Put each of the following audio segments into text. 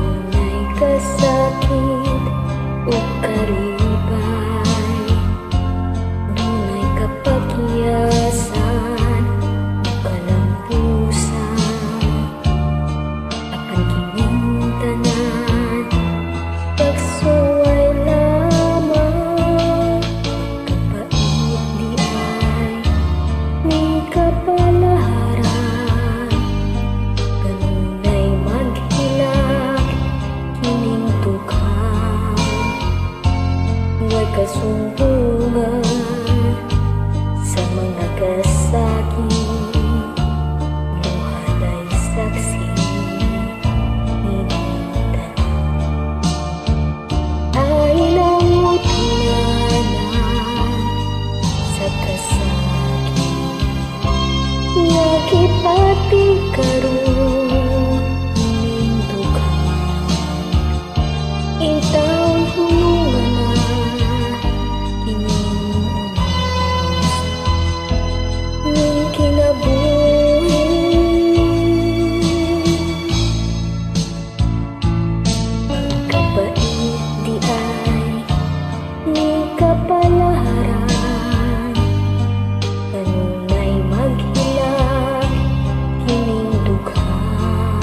Dunay kasakit o karibay, dunay kapagyasan o kalampusan. Apan kining tanan pagsuway lamang, kapait di ay ni kapalaharan. Kanunay maghilak kining dughan, huwag kasumbungan sa mga kasakit. Buhaday saksi ninintan ay namutulanan sa kasakit. Nakipati karon ining dughan, itaon hulungan na kining unos ning kinabuhi. Kapait di ay ni kapalaharan, kanunay maghilak kining dughan,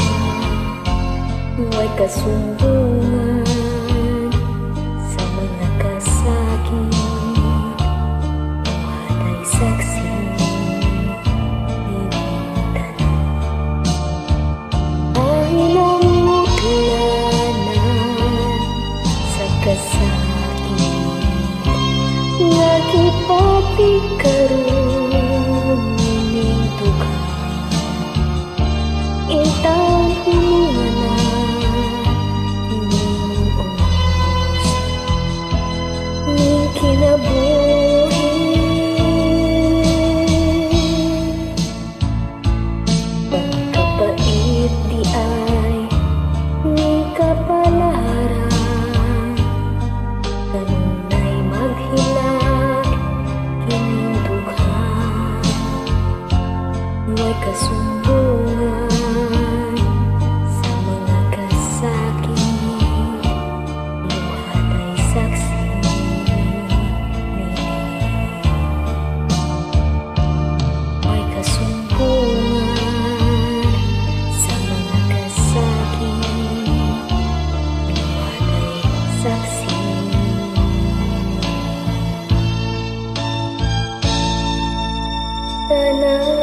huwag kasumbungan sa mga kasakit. Buhaday saksi ninintan ay namutulanan sa kasakit. Nakipati karon ining dughan, itaon hulungan na kining unos ning kinabuhi. Pagkapait di ay ni kapalaharan, kanunay maghilak kining dughan, huwag kasumbungan sa mga kasakit. Buhaday saksi huwag kasumbungan sa mga kasakit. Buhaday saksi. Tanan